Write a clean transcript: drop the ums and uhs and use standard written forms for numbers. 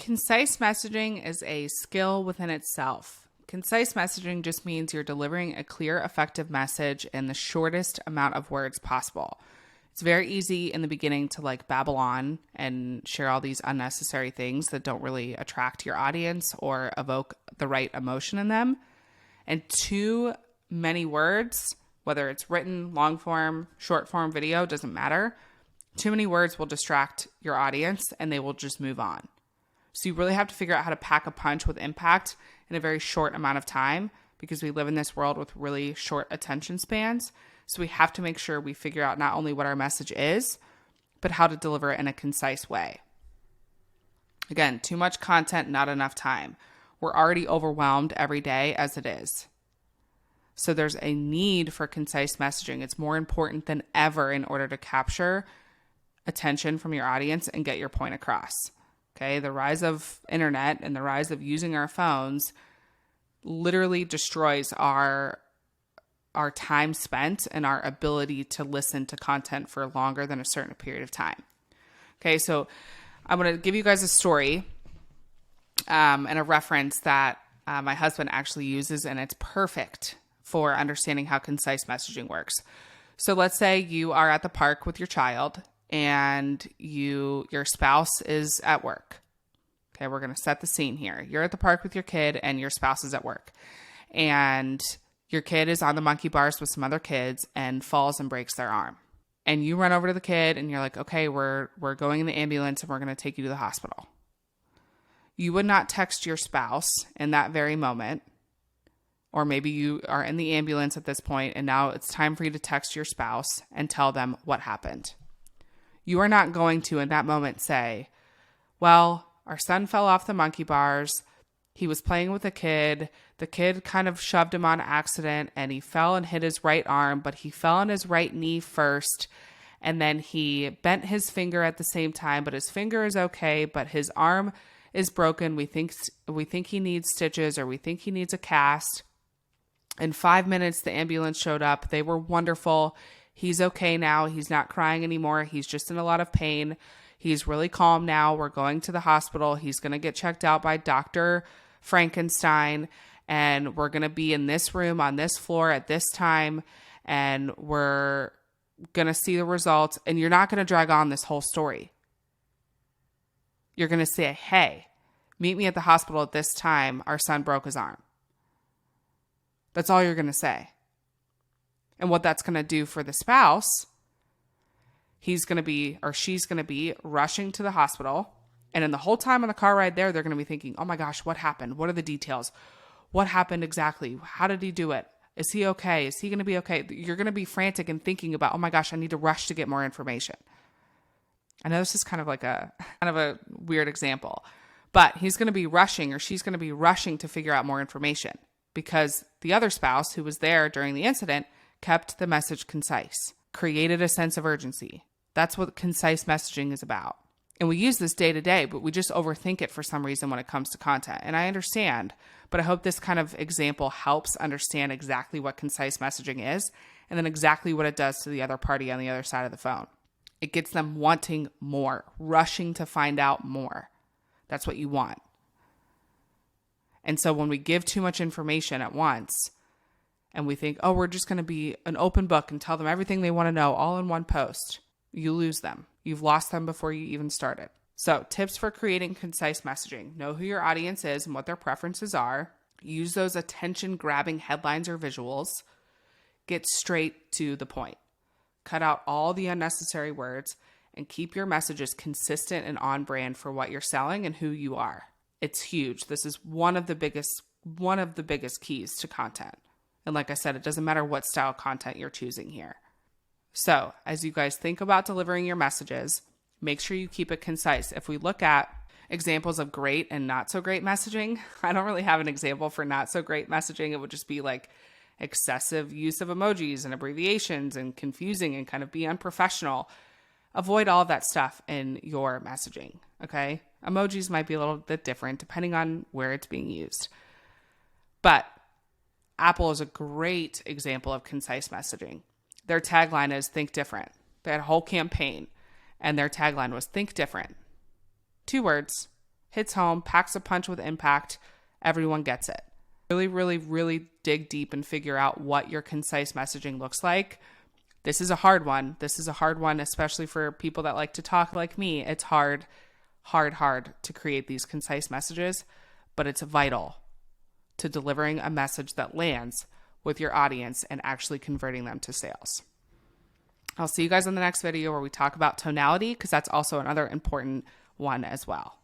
Concise messaging is a skill within itself. Concise messaging just means you're delivering a clear, effective message in the shortest amount of words possible. It's very easy in the beginning to like babble on and share all these unnecessary things that don't really attract your audience or evoke the right emotion in them. And too many words, whether it's written, long form, short form video, doesn't matter. Too many words will distract your audience and they will just move on. So you really have to figure out how to pack a punch with impact in a very short amount of time because we live in this world with really short attention spans. So we have to make sure we figure out not only what our message is, but how to deliver it in a concise way. Again, too much content, not enough time. We're already overwhelmed every day as it is. So there's a need for concise messaging. It's more important than ever in order to capture attention from your audience and get your point across. Okay, the rise of internet and the rise of using our phones literally destroys our time spent and our ability to listen to content for longer than a certain period of time. Okay, so I'm going to give you guys a story and a reference that my husband actually uses, and it's perfect for understanding how concise messaging works. So let's say you are at the park with your child and your spouse is at work. Okay, we're going to set the scene here. You're at the park with your kid and your spouse is at work. And your kid is on the monkey bars with some other kids and falls and breaks their arm. And you run over to the kid and you're like, okay, we're going in the ambulance and we're going to take you to the hospital. You would not text your spouse in that very moment. Or maybe you are in the ambulance at this point and now it's time for you to text your spouse and tell them what happened. You are not going to, in that moment, say, well, our son fell off the monkey bars. He was playing with a kid. The kid kind of shoved him on accident and he fell and hit his right arm, but he fell on his right knee first. And then he bent his finger at the same time, but his finger is okay, but his arm is broken. We think he needs stitches or we think he needs a cast. In 5 minutes, the ambulance showed up. They were wonderful. He's okay now. He's not crying anymore. He's just in a lot of pain. He's really calm now. We're going to the hospital. He's going to get checked out by Dr. Frankenstein, and we're going to be in this room on this floor at this time, and we're going to see the results, and you're not going to drag on this whole story. You're going to say, hey, meet me at the hospital at this time. Our son broke his arm. That's all you're going to say. And what that's going to do for the spouse, he's going to be, or she's going to be rushing to the hospital. And in the whole time on the car ride there, they're going to be thinking, oh my gosh, what happened? What are the details? What happened exactly? How did he do it? Is he okay? Is he going to be okay? You're going to be frantic and thinking about, oh my gosh, I need to rush to get more information. I know this is kind of a weird example, but he's going to be rushing, or she's going to be rushing to figure out more information because the other spouse who was there during the incident kept the message concise, created a sense of urgency. That's what concise messaging is about. And we use this day to day, but we just overthink it for some reason when it comes to content. And I understand, but I hope this kind of example helps understand exactly what concise messaging is and then exactly what it does to the other party on the other side of the phone. It gets them wanting more, rushing to find out more. That's what you want. And so when we give too much information at once and we think, oh, we're just going to be an open book and tell them everything they want to know all in one post, you lose them. You've lost them before you even started. So tips for creating concise messaging. Know who your audience is and what their preferences are. Use those attention-grabbing headlines or visuals. Get straight to the point. Cut out all the unnecessary words and keep your messages consistent and on brand for what you're selling and who you are. It's huge. This is one of the biggest keys to content. And like I said, it doesn't matter what style content you're choosing here. So as you guys think about delivering your messages, make sure you keep it concise. If we look at examples of great and not so great messaging, I don't really have an example for not so great messaging. It would just be like excessive use of emojis and abbreviations and confusing and kind of be unprofessional. Avoid all of that stuff in your messaging, okay? Emojis might be a little bit different depending on where it's being used. But Apple is a great example of concise messaging. Their tagline is think different. They had a whole campaign and their tagline was think different. 2 words, hits home, packs a punch with impact. Everyone gets it. Really, really, really dig deep and figure out what your concise messaging looks like. This is a hard one. This is a hard one, especially for people that like to talk like me. It's hard to create these concise messages, but it's vital to delivering a message that lands with your audience and actually converting them to sales. I'll see you guys in the next video where we talk about tonality, because that's also another important one as well.